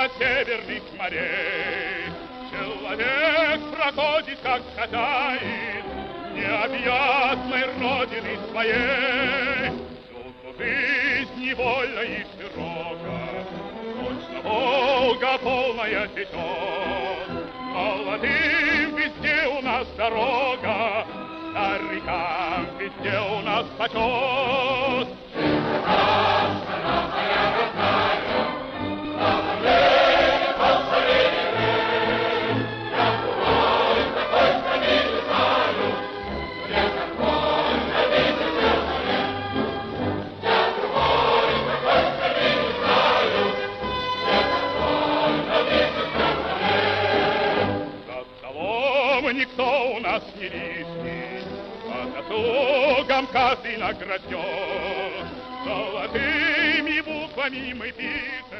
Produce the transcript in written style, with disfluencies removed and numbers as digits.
до северных морей. Человек проходит, как хозяин необъятной родины своей. Тут жизнь невольна и широка, точно Волга полная течет. Молодым везде у нас дорога, старикам везде у нас почет. Никто у нас не лишний, по заслугам каждый награжден. Золотыми буквами мы пишем